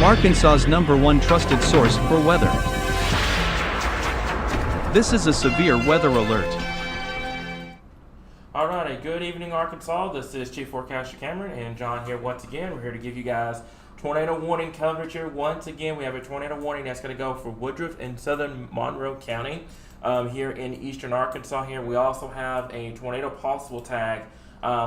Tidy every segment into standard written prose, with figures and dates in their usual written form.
Arkansas's #1 trusted source for weather. This is a severe weather alert. Alrighty, good evening, Arkansas. This is Chief Forecaster Cameron and John here once again. We're here to give you guys tornado warning coverage here. Once again, we have a tornado warning that's going to go for Woodruff in southern Monroe County here in eastern Arkansas here. We also have a tornado possible tag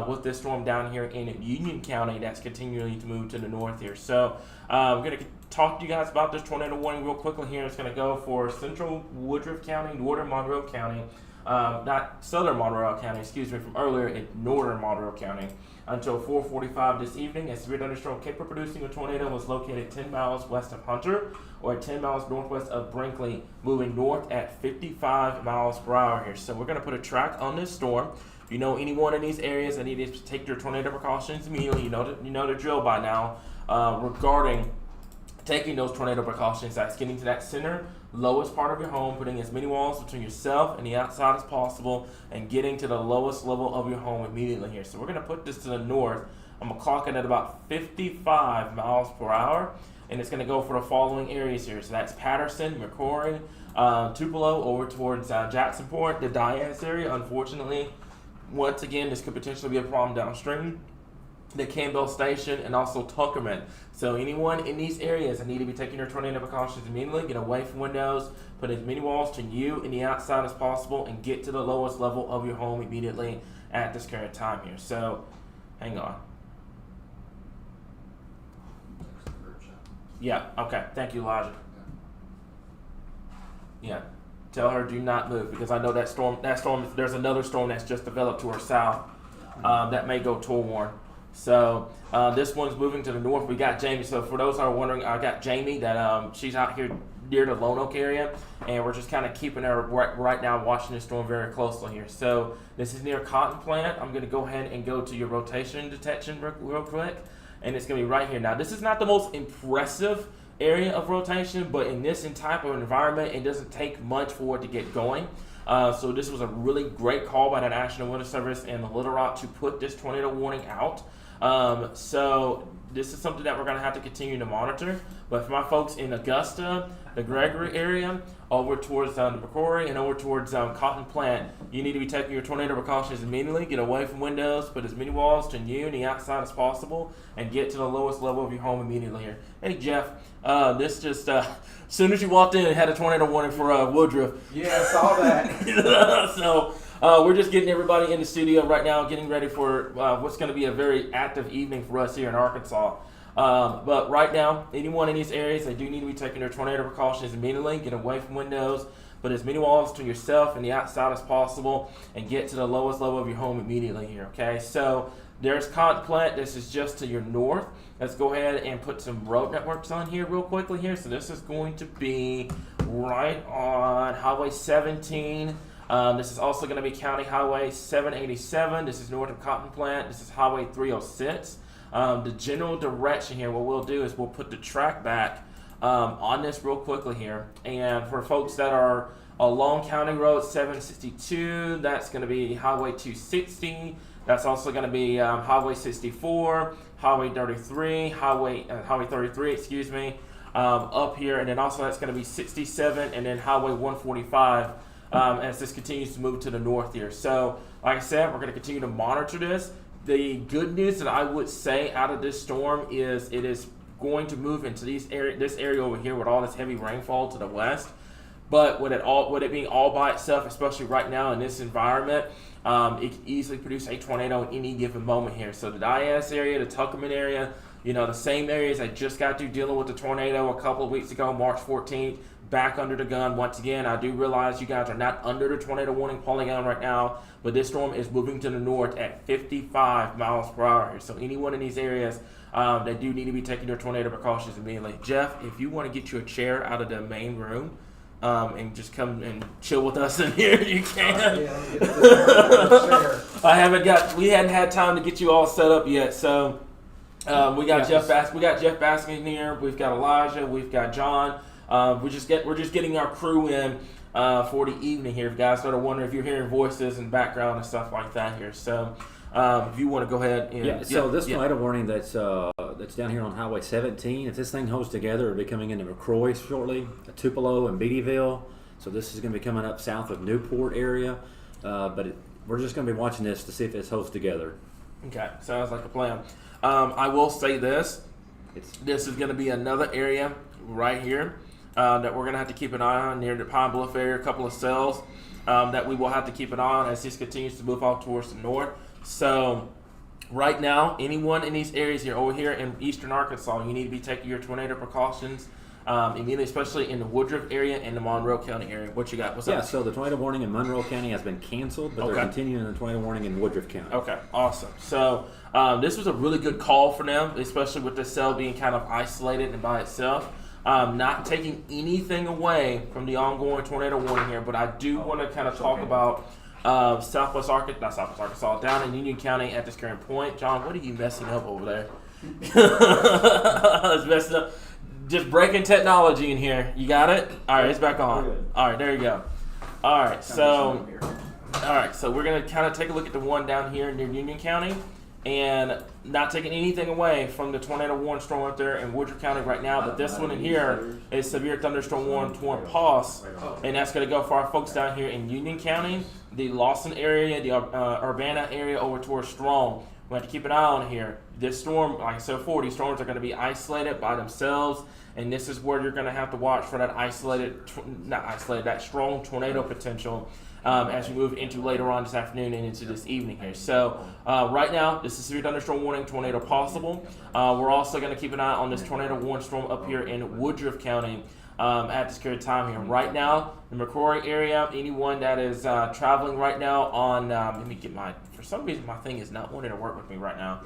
with this storm down here in Union County that's continuing to move to the north here. So I'm going to talk to you guys about this tornado warning real quickly here. It's going to go for central Woodruff County, northern Monroe County, not southern Monroe County, excuse me, from earlier in northern Monroe County until 4:45 this evening. A severe thunderstorm capable of producing a tornado was located 10 miles west of Hunter or 10 miles northwest of Brinkley, moving north at 55 miles per hour here. So we're going to put a track on this storm. If you know anyone in these areas that need to take their tornado precautions immediately, you know the drill by now regarding taking those tornado precautions. That's getting to that center, lowest part of your home, putting as many walls between yourself and the outside as possible, and getting to the lowest level of your home immediately here. So we're going to put this to the north. I'm going to clock it at about 55 miles per hour, and it's going to go for the following areas here. So that's Patterson, McCrory, Tupelo, over towards Jacksonport, the Diaz area. Unfortunately, once again, this could potentially be a problem downstream. The Campbell Station, and also Tuckerman. So anyone in these areas that need to be taking their tornado precautions immediately, get away from windows, put as many walls to you and the outside as possible, and get to the lowest level of your home immediately at this current time here. So, hang on. Yeah, okay. Thank you, Elijah. Yeah. Tell her do not move, because I know that storm, there's another storm that's just developed to our south that may go towards. So this one's moving to the north. We got Jamie. So for those that are wondering, I got Jamie that she's out here near the Lone Oak area, and we're just kind of keeping her right now, watching this storm very closely here. So this is near Cotton Plant. I'm going to go ahead and go to your rotation detection real quick, and it's going to be right here. Now this is not the most impressive area of rotation, but in this type of environment, it doesn't take much for it to get going. So this was a really great call by the National Weather Service and the Little Rock to put this tornado warning out. So this is something that we're going to have to continue to monitor. But for my folks in Augusta, the Gregory area, over towards the McCrory, and over towards Cotton Plant, you need to be taking your tornado precautions immediately. Get away from windows, put as many walls to you and the outside as possible, and get to the lowest level of your home immediately here. Hey, Jeff, this just, as soon as you walked in, it had a tornado warning for Woodruff. Yeah, I saw that. So we're just getting everybody in the studio right now, getting ready for what's going to be a very active evening for us here in Arkansas. But right now, anyone in these areas, they do need to be taking their tornado precautions immediately. Get away from windows, put as many walls to yourself and the outside as possible, and get to the lowest level of your home immediately here, okay? So there's Cotton Plant. This is just to your north. Let's go ahead and put some road networks on here real quickly here. So this is going to be right on Highway 17. This is also going to be County Highway 787. This is north of Cotton Plant. This is Highway 306. The general direction here, what we'll do is we'll put the track back on this real quickly here. And for folks that are along County Road 762, that's going to be Highway 260. That's also going to be Highway 64, Highway 33, Highway 33, excuse me, up here. And then also that's going to be 67 and then Highway 145 as this continues to move to the north here. So, like I said, we're going to continue to monitor this. The good news that I would say out of this storm is it is going to move into this area over here with all this heavy rainfall to the west. But with it being all by itself, especially right now in this environment, it can easily produce a tornado at any given moment here. So the Diaz area, the Tuckerman area, the same areas I just got through dealing with the tornado a couple of weeks ago, March 14th, back under the gun once again. I do realize you guys are not under the tornado warning polygon right now, but this storm is moving to the north at 55 miles per hour. So anyone in these areas, they do need to be taking their tornado precautions immediately. Jeff, if you want to get you a chair out of the main room and just come and chill with us in here, you can. We hadn't had time to get you all set up yet, so we got Jeff Baskin in here. We've got Elijah. We've got John. We're just getting our crew in for the evening here. If you guys started wondering if you're hearing voices and background and stuff like that here, so if you want to go ahead and this tornado warning that it's down here on Highway 17. If this thing holds together, it'll be coming into McCrory shortly, Tupelo and Beattyville. So this is going to be coming up south of Newport area. We're just going to be watching this to see if this holds together. Okay, sounds like a plan. I will say this. This is going to be another area right here that we're going to have to keep an eye on near the Pine Bluff area, a couple of cells that we will have to keep an eye on as this continues to move off towards the north. So right now, anyone in these areas here, over here in eastern Arkansas, you need to be taking your tornado precautions immediately, especially in the Woodruff area and the Monroe County area. What you got? What's up? So the tornado warning in Monroe County has been canceled, but they're continuing the tornado warning in Woodruff County. Okay, awesome. So this was a really good call for them, especially with this cell being kind of isolated and by itself. Not taking anything away from the ongoing tornado warning here, but I do want to kind of talk about Southwest Arkansas, down in Union County at this current point. John, what are you messing up over there? It's messing up. Just breaking technology in here. You got it? All right, it's back on. All right, there you go. All right, so we're going to kind of take a look at the one down here near Union County, and not taking anything away from the tornado warning storm up there in Woodruff County right now, but this one in here is severe thunderstorm warning toward Paws, and that's going to go for our folks down here in Union County, the Lawson area, the Urbana area over towards Strong. We have to keep an eye on here. This storm, like I said before, these storms are going to be isolated by themselves, and this is where you're going to have to watch for that that strong tornado potential as we move into later on this afternoon and into this evening here. So right now, this is severe thunderstorm warning, tornado possible. We're also going to keep an eye on this tornado warning storm up here in Woodruff County at this current time here. Right now, the McCrory area, anyone that is traveling right now on, let me get for some reason my thing is not wanting to work with me right now.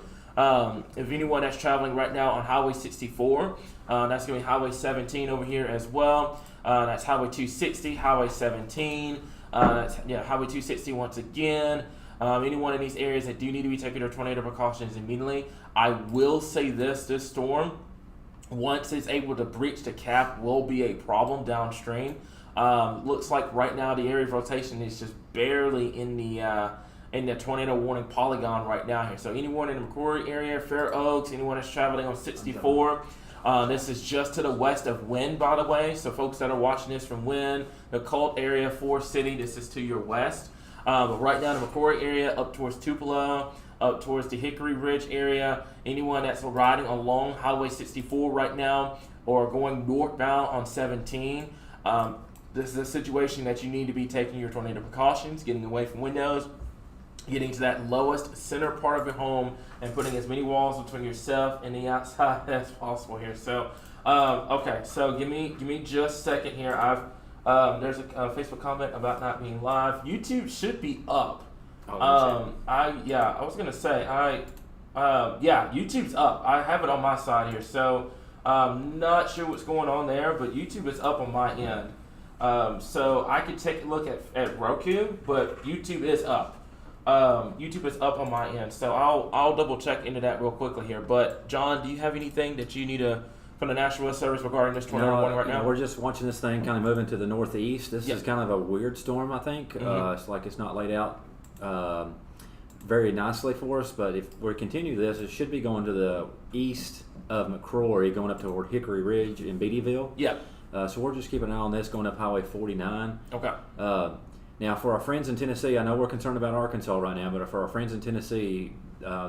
If anyone that's traveling right now on Highway 64, that's going to be Highway 17 over here as well. That's Highway 260, Highway 17, Highway 260 once again. Anyone in these areas that do need to be taking their tornado precautions immediately. I will say this storm, once it's able to breach the cap, will be a problem downstream. Looks like right now the area of rotation is just barely in the tornado warning polygon right now here. So anyone in the McCrory area, Fair Oaks, anyone that's traveling on 64, this is just to the west of Wynn, by the way. So folks that are watching this from Wynn, the Colt area, Forest City, this is to your west. But right now in the McCrory area, up towards Tupelo, up towards the Hickory Ridge area, anyone that's riding along Highway 64 right now or going northbound on 17, this is a situation that you need to be taking your tornado precautions, getting away from windows, getting to that lowest center part of your home, and putting as many walls between yourself and the outside as possible here. So, okay, so give me just a second here. There's a Facebook comment about not being live. YouTube should be up. YouTube's up. I have it on my side here, so not sure what's going on there, but YouTube is up on my end. So I could take a look at Roku, but YouTube is up. YouTube is up on my end, so I'll double check into that real quickly here. But John, do you have anything that you need from the National Weather Service regarding this tornado warning right now? We're just watching this thing kind of moving to the northeast. This is kind of a weird storm, I think. It's like it's not laid out very nicely for us, but if we continue this, it should be going to the east of McCrory, going up toward Hickory Ridge in Beattyville. Yeah. So we're just keeping an eye on this going up Highway 49. Okay. Now, for our friends in Tennessee, I know we're concerned about Arkansas right now, but for our friends in Tennessee,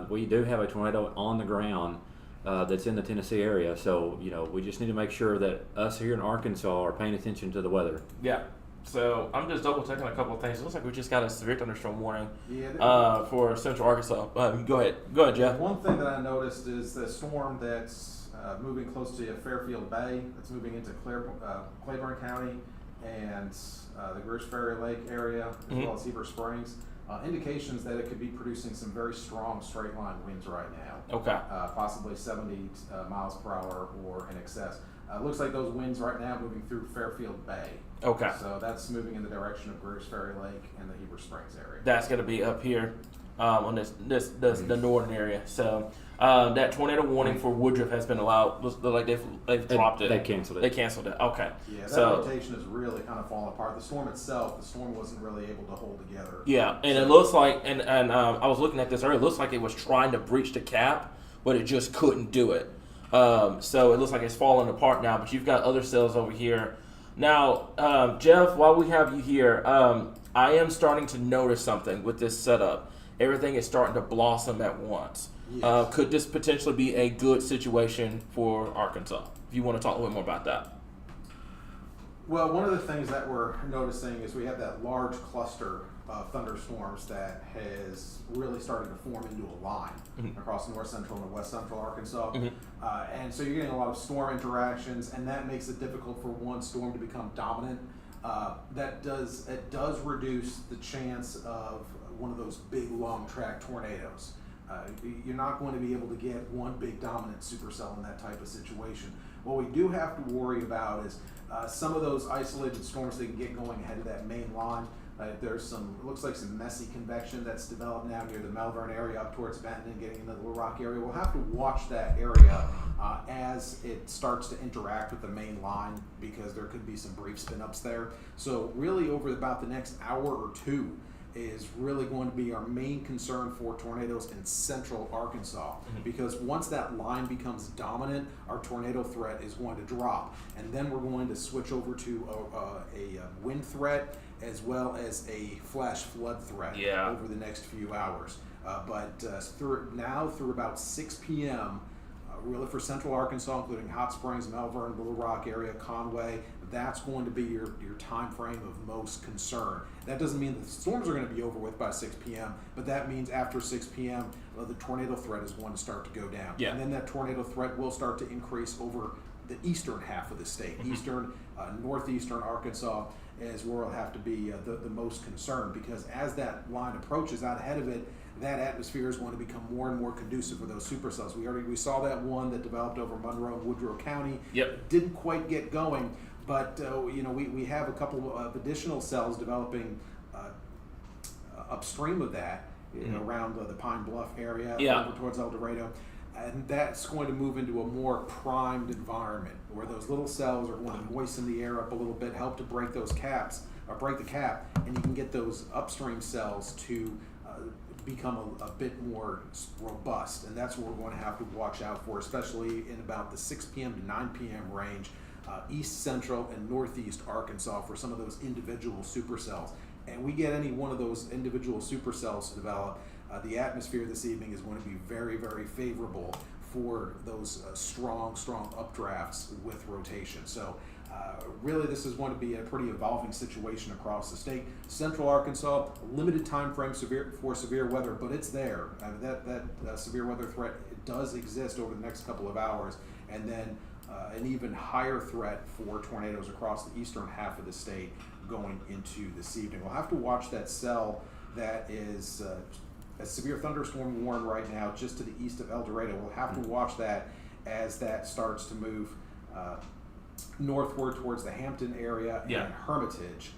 we do have a tornado on the ground that's in the Tennessee area. So, we just need to make sure that us here in Arkansas are paying attention to the weather. Yeah. So I'm just double checking a couple of things. It looks like we just got a severe thunderstorm warning for Central Arkansas. Go ahead, Jeff. One thing that I noticed is the storm that's moving close to Fairfield Bay. That's moving into Claiborne County and the Greers Ferry Lake area, as well as Heber Springs. Indications that it could be producing some very strong straight line winds right now. Okay. Possibly 70 miles per hour or in excess. Looks like those winds right now moving through Fairfield Bay. Okay. So that's moving in the direction of Greers Ferry Lake and the Heber Springs area. That's going to be up here on the northern area. So that tornado warning for Woodruff has been allowed. Like they've dropped it. They canceled it. They canceled it. Okay. Yeah, that rotation is really kind of falling apart. The storm wasn't really able to hold together. Yeah, and it looks like, and I was looking at this earlier. It looks like it was trying to breach the cap, but it just couldn't do it. So it looks like it's falling apart now, but you've got other cells over here. Now, Jeff, while we have you here, I am starting to notice something with this setup. Everything is starting to blossom at once. Yes. Could this potentially be a good situation for Arkansas? If you want to talk a little bit more about that. Well, one of the things that we're noticing is we have that large cluster of thunderstorms that has really started to form into a line across north central and west central Arkansas. And so you're getting a lot of storm interactions, and that makes it difficult for one storm to become dominant. It does reduce the chance of one of those big long track tornadoes. You're not going to be able to get one big dominant supercell in that type of situation. What we do have to worry about is some of those isolated storms that can get going ahead of that main line. There's it looks like some messy convection that's developed now near the Malvern area up towards Benton and getting into the Little Rock area. We'll have to watch that area as it starts to interact with the main line, because there could be some brief spin-ups there. So really over about the next hour or two is really going to be our main concern for tornadoes in central Arkansas, because once that line becomes dominant, our tornado threat is going to drop, and then we're going to switch over to a wind threat as well as a flash flood threat over the next few hours. Through about 6 p.m., really for central Arkansas, including Hot Springs, Malvern, Little Rock area, Conway, that's going to be your time frame of most concern. That doesn't mean the storms are going to be over with by 6 p.m., but that means after 6 p.m., the tornado threat is going to start to go down. And then that tornado threat will start to increase over the eastern half of the state. Eastern, northeastern Arkansas is where it'll have to be the most concerned, because as that line approaches out ahead of it, that atmosphere is going to become more and more conducive for those supercells. We saw that one that developed over Monroe and Woodruff County. Didn't quite get going, but we have a couple of additional cells developing upstream of that, around the Pine Bluff area, over towards El Dorado. And that's going to move into a more primed environment where those little cells are going to moisten the air up a little bit, help to break those caps, or break the cap, and you can get those upstream cells to become a bit more robust. And that's what we're going to have to watch out for, especially in about the 6 p.m. to 9 p.m. range, east central and northeast Arkansas, for some of those individual supercells. And we get any one of those individual supercells to develop, the atmosphere this evening is going to be very, very favorable for those strong updrafts with rotation. So really this is going to be a pretty evolving situation across the state. Central Arkansas, limited time frame for severe weather, but it's there. That severe weather threat does exist over the next couple of hours, and then an even higher threat for tornadoes across the eastern half of the state going into this evening. We'll have to watch that cell that is a severe thunderstorm warn right now just to the east of El Dorado. We'll have to watch that as that starts to move northward towards the Hampton area and Hermitage,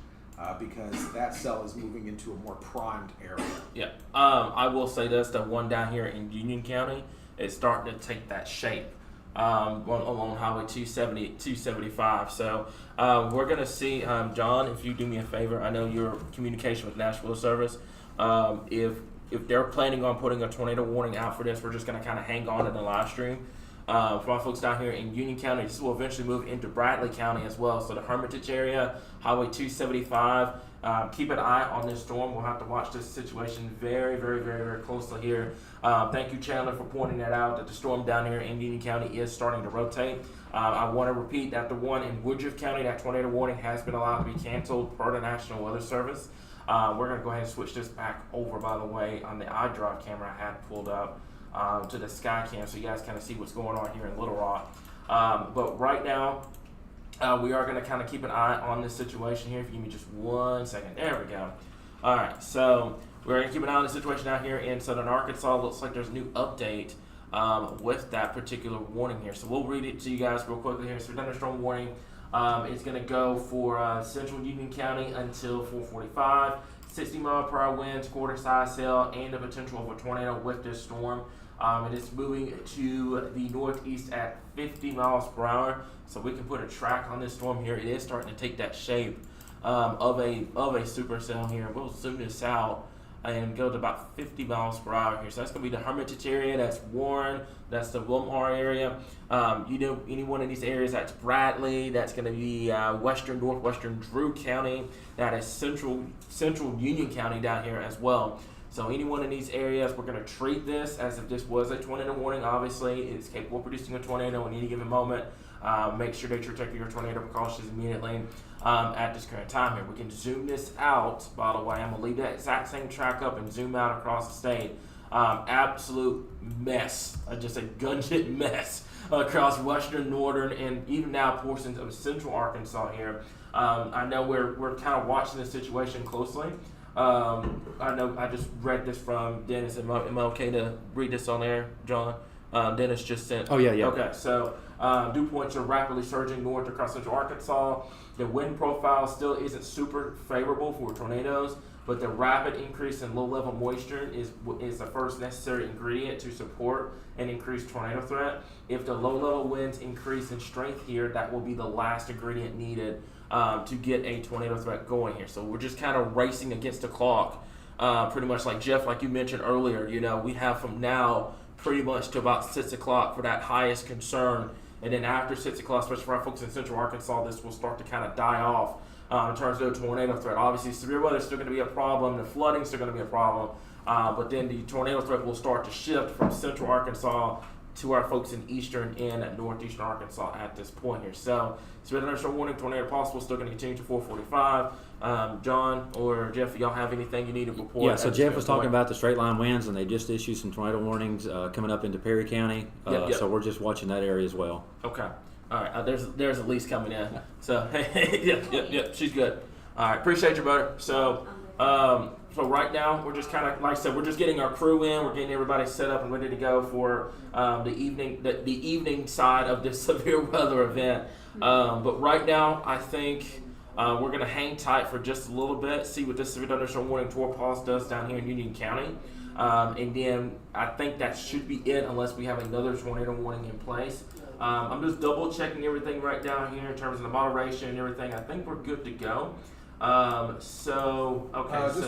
because that cell is moving into a more primed area. I will say this, the one down here in Union County is starting to take that shape along Highway 275. So we're going to see, John, if you do me a favor, I know your communication with Nashville Service, if they're planning on putting a tornado warning out for this, we're just going to kind of hang on to the live stream. For my folks down here in Union County, this will eventually move into Bradley County as well. So the Hermitage area, Highway 275, keep an eye on this storm. We'll have to watch this situation very, very, very, very closely here. Thank you, Chandler, for pointing that out, that the storm down here in Union County is starting to rotate. I want to repeat that the one in Woodruff County, that tornado warning has been allowed to be canceled per the National Weather Service. We're going to go ahead and switch this back over, by the way, on the iDrive camera I had pulled up to the Skycam, so you guys kind of see what's going on here in Little Rock. But right now, we are going to kind of keep an eye on this situation here. If you give me just 1 second. There we go. All right, so we're going to keep an eye on the situation out here in southern Arkansas. Looks like there's a new update with that particular warning here. So we'll read it to you guys real quickly here. So thunderstorm warning. It's going to go for central Union County until 4:45. 60-mile-per-hour winds, quarter-size hail, and the potential of a tornado with this storm. It is moving to the northeast at 50 miles per hour, so we can put a track on this storm here. It is starting to take that shape of a supercell here. We'll zoom this out and go to about 50 miles per hour here. So that's going to be the Hermitage area, that's Warren, that's the Wilmar area. Any one of these areas, that's Bradley, that's going to be northwestern Drew County, that is central Union County down here as well. So any one of these areas, we're going to treat this as if this was a tornado warning. Obviously, it's capable of producing a tornado in any given moment. Make sure that you're taking your tornado precautions immediately at this current time here. We can zoom this out, by the way. I'm going to leave that exact same track up and zoom out across the state. Absolute mess, just a gunship mess across western, northern, and even now portions of central Arkansas here. I know we're kind of watching this situation closely. I know I just read this from Dennis. Am I okay to read this on air, John? Dennis just sent. Oh, yeah. Okay, so dew points are rapidly surging north across central Arkansas. The wind profile still isn't super favorable for tornadoes, but the rapid increase in low-level moisture is the first necessary ingredient to support an increased tornado threat. If the low-level winds increase in strength here, that will be the last ingredient needed to get a tornado threat going here. So we're just kind of racing against the clock, pretty much like Jeff, like you mentioned earlier. We have from now pretty much to about 6 o'clock for that highest concern. And then after 6 o'clock, especially for our folks in central Arkansas, this will start to kind of die off in terms of the tornado threat. Obviously, severe weather is still going to be a problem. The flooding is still going to be a problem. But then the tornado threat will start to shift from central Arkansas to our folks in eastern and northeastern Arkansas at this point here. So, severe thunderstorm warning, tornado possible, still going to continue to 445. John or Jeff, y'all have anything you need to report? Yeah, so Jeff was talking about the straight line winds, and they just issued some tornado warnings coming up into Perry County. Yep. So we're just watching that area as well. Okay. All right. There's Elise coming in. So, yep. She's good. All right. Appreciate you, brother. So, so right now we're just kind of, like I said, we're just getting our crew in. We're getting everybody set up and ready to go for the evening side of this severe weather event. But right now, I think we're going to hang tight for just a little bit, see what this severe thunderstorm warning tour pause does down here in Union County. And then I think that should be it unless we have another tornado warning in place. I'm just double checking everything right down here in terms of the moderation and everything. I think we're good to go. Just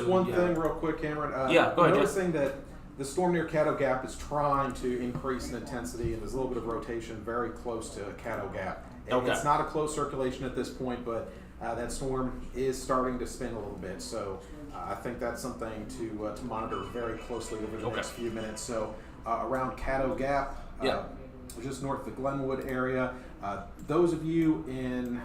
one thing real quick, Cameron. Go ahead. Noticing that the storm near Caddo Gap is trying to increase in intensity, and there's a little bit of rotation very close to Caddo Gap. Okay. It's not a close circulation at this point, but that storm is starting to spin a little bit. So I think that's something to monitor very closely over the next few minutes. So around Caddo Gap, just north of the Glenwood area, those of you in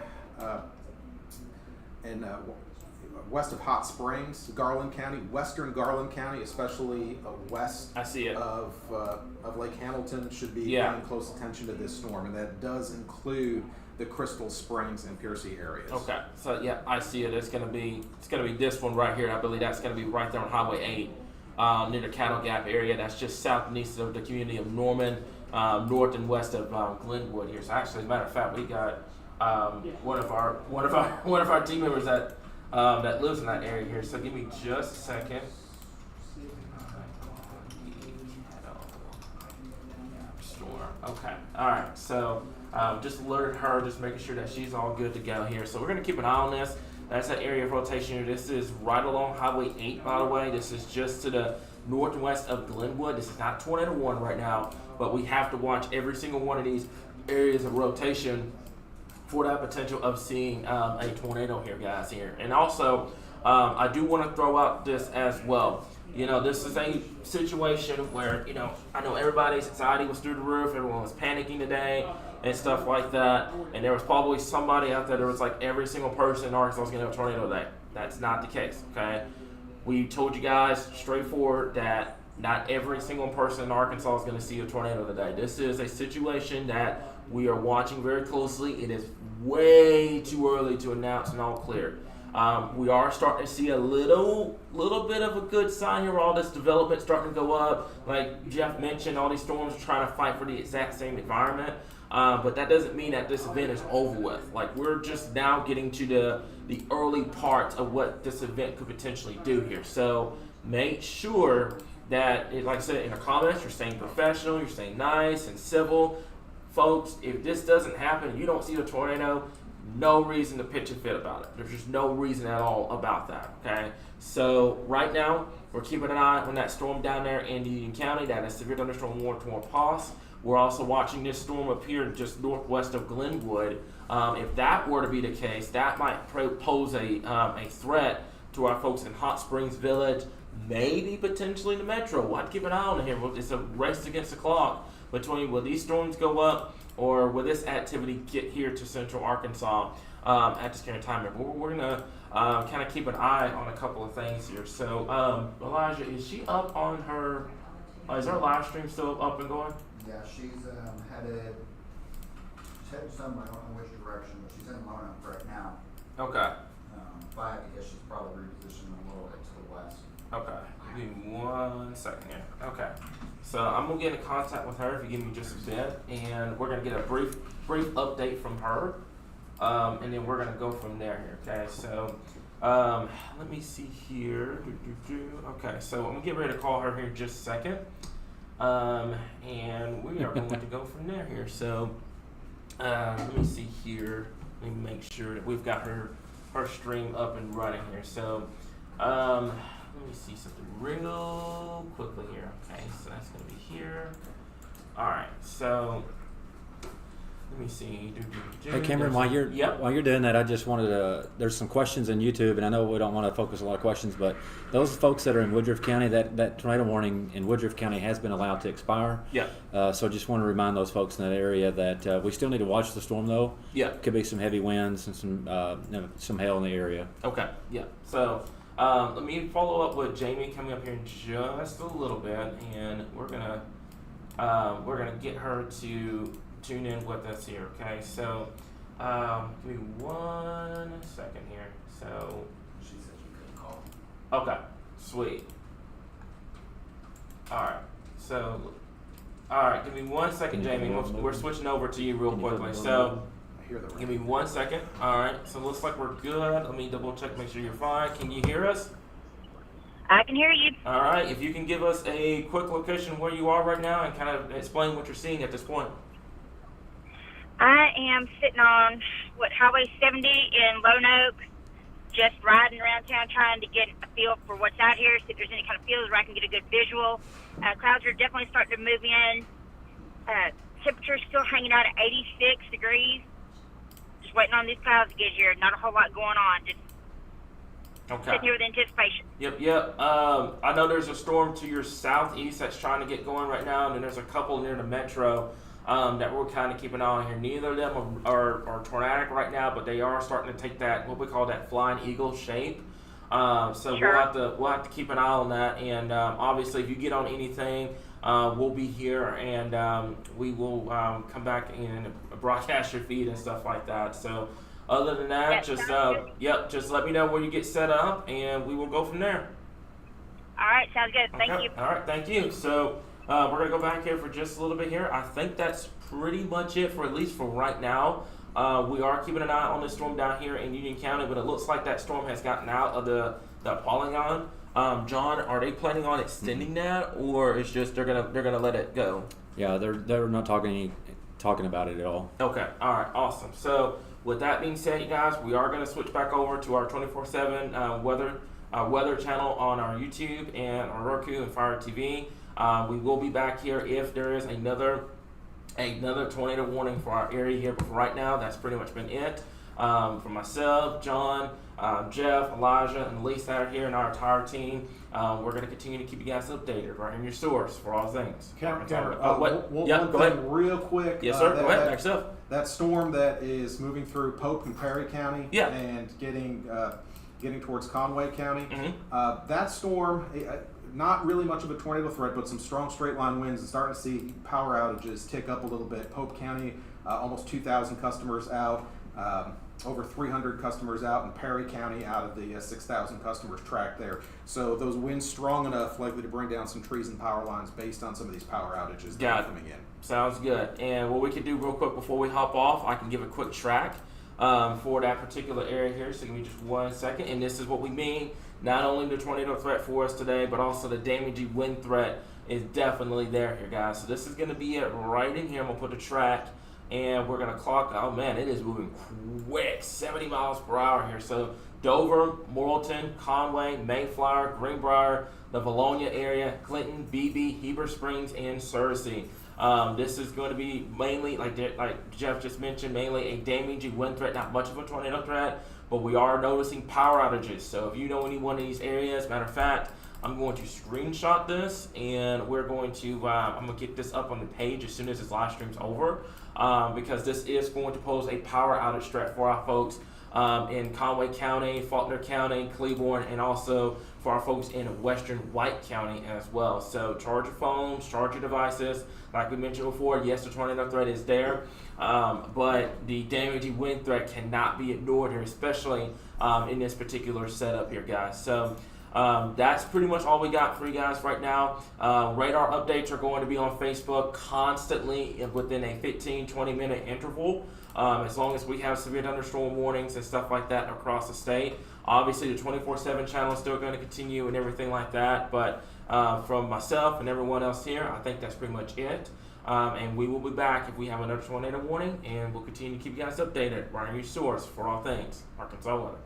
west of Hot Springs, Garland County, western Garland County, especially west of Lake Hamilton, should be paying close attention to this storm, and that does include the Crystal Springs and Piercy areas. Okay, so I see it. It's gonna be this one right here. I believe that's gonna be right there on Highway 8, near the Cattle Gap area. That's just south and east of the community of Norman, north and west of Glenwood here. So actually, as a matter of fact, we got one of our team members that lives in that area here. So give me just a second. Okay. All right. So just alerted her, just making sure that she's all good to go here. So we're going to keep an eye on this. That's that area of rotation here. This is right along Highway 8, by the way. This is just to the north and west of Glenwood. This is not tornado warning right now, but we have to watch every single one of these areas of rotation for that potential of seeing a tornado here, guys, here. And also, I do want to throw out this as well. This is a situation where, I know everybody's anxiety was through the roof. Everyone was panicking today and stuff like that. And there was probably somebody out there that was like, every single person in Arkansas is going to have a tornado today. That's not the case, okay? We told you guys straightforward that not every single person in Arkansas is going to see a tornado today. This is a situation that we are watching very closely. It is way too early to announce an all clear. We are starting to see a little bit of a good sign here. All this development starting to go up. Like Jeff mentioned, all these storms are trying to fight for the exact same environment. But that doesn't mean that this event is over with. Like, we're just now getting to the early parts of what this event could potentially do here. So make sure that, like I said in the comments, you're staying professional, you're staying nice and civil. Folks, if this doesn't happen, you don't see a tornado, no reason to pitch a fit about it. There's just no reason at all about that, okay? So right now, we're keeping an eye on that storm down there in Union County. That is severe thunderstorm warning toward Poss. We're also watching this storm appear just northwest of Glenwood. If that were to be the case, that might pose a threat to our folks in Hot Springs Village, maybe potentially the metro. We'll have to keep an eye on it here. It's a race against the clock between will these storms go up or will this activity get here to central Arkansas at this current time. We're going to kind of keep an eye on a couple of things here. So, Elijah, is she up on her, is her live stream still up and going? Yeah, she's headed somewhere, I don't know which direction, but she's in Lona right now. Okay. If I had to guess, she's probably repositioning a little bit to the west. Okay. Give me 1 second here. Okay. So I'm gonna get in contact with her if you give me just a bit, and we're gonna get a brief update from her, and then we're gonna go from there here. Okay. So let me see here. Okay. So I'm gonna get ready to call her here in just a second, and we are going to go from there here. So let me see here. Let me make sure that we've got her stream up and running here. So let me see something real quickly here. Okay, so that's gonna be here. All right, so let me see. Hey Cameron, while you're doing that, I just wanted to. There's some questions on YouTube, and I know we don't want to focus a lot of questions, but those folks that are in Woodruff County, that tornado warning in Woodruff County has been allowed to expire. Yeah. So just want to remind those folks in that area that we still need to watch the storm though. Yeah. Could be some heavy winds and some hail in the area. Okay. Yeah. So let me follow up with Jamie coming up here in just a little bit, and we're gonna get her to tune in with us here. Okay. So give me 1 second here. So She said you couldn't call. okay. Sweet. All right. So all right. Give me 1 second, Jamie. We're switching over to you real quickly. So. I hear the Give rain. me 1 second. All right. So it looks like we're good. Let me double check, make sure you're fine. Can you hear us? I can hear you. All right. If you can give us a quick location where you are right now and kind of explain what you're seeing at this point. I am sitting on Highway 70 in Lone Oak, just riding around town trying to get a feel for what's out here, see if there's any kind of fields where I can get a good visual. Clouds are definitely starting to move in. Temperature's still hanging out at 86 degrees. Just waiting on these clouds to get here. Not a whole lot going on. Just sitting here with anticipation. Yep. I know there's a storm to your southeast that's trying to get going right now, and then there's a couple near the metro that we're kind of keeping an eye on here. Neither of them are tornadic right now, but they are starting to take that, what we call that flying eagle shape. So Sure. we'll have to keep an eye on that. And obviously, if you get on anything, we'll be here, and we will come back and broadcast your feed and stuff like that. So other than that, Yes, just let me know where you get set up, and we will go from there. All right, sounds good. Thank Okay. you. All right, thank you. So we're gonna go back here for just a little bit here. I think that's pretty much it for at least for right now. We are keeping an eye on this storm down here in Union County, but it looks like that storm has gotten out of the polygon. John, are they planning on extending that, or it's just they're gonna let it go? Yeah, they're not talking about it at all. Okay. All right. Awesome. So with that being said, you guys, we are going to switch back over to our 24/7 weather channel on our YouTube and our Roku and Fire TV. We will be back here if there is another tornado warning for our area here. But for right now, that's pretty much been it. For myself, John, Jeff, Elijah, and Lisa out here and our entire team, we're going to continue to keep you guys updated right in your source for all things. Cameron, what? one Go thing ahead. real quick. Yes, sir. Go ahead. Back yourself. That storm that is moving through Pope and Perry County Yeah. and getting towards Conway County. Mhm. That storm, not really much of a tornado threat, but some strong straight line winds and starting to see power outages tick up a little bit. Pope County, almost 2,000 customers out. Over 300 customers out, in Perry County out of the 6,000 customers tracked there. So those winds strong enough, likely to bring down some trees and power lines based on some of these power outages that are coming in. Sounds good. And what we can do real quick before we hop off, I can give a quick track for that particular area here. So give me just 1 second. And this is what we mean. Not only the tornado threat for us today, but also the damaging wind threat is definitely there here, guys. So this is going to be it right in here. I'm going to put the track and we're gonna clock. Oh man, it is moving quick, 70 miles per hour here. So Dover, Morrilton, Conway, Mayflower, Greenbrier, the Valonia area, Clinton, Beebe, Heber Springs, and Searcy. This is going to be mainly, like Jeff just mentioned, mainly a damaging wind threat, not much of a tornado threat, but we are noticing power outages. So if you know any one of these areas, matter of fact, I'm going to screenshot this, and we're going to, I'm going to get this up on the page as soon as this live stream's over, because this is going to pose a power outage threat for our folks in Conway County, Faulkner County, Cleburne, and also for our folks in Western White County as well. So charge your phones, charge your devices. Like we mentioned before, yes, the tornado threat is there, but the damaging wind threat cannot be ignored here, especially in this particular setup here, guys. So that's pretty much all we got for you guys right now. Radar updates are going to be on Facebook constantly within a 15-20 minute interval, as long as we have severe thunderstorm warnings and stuff like that across the state. Obviously, the 24/7 channel is still going to continue and everything like that, but from myself and everyone else here, I think that's pretty much it. And we will be back if we have another tornado warning, and we'll continue to keep you guys updated right on your source for all things Arkansas weather.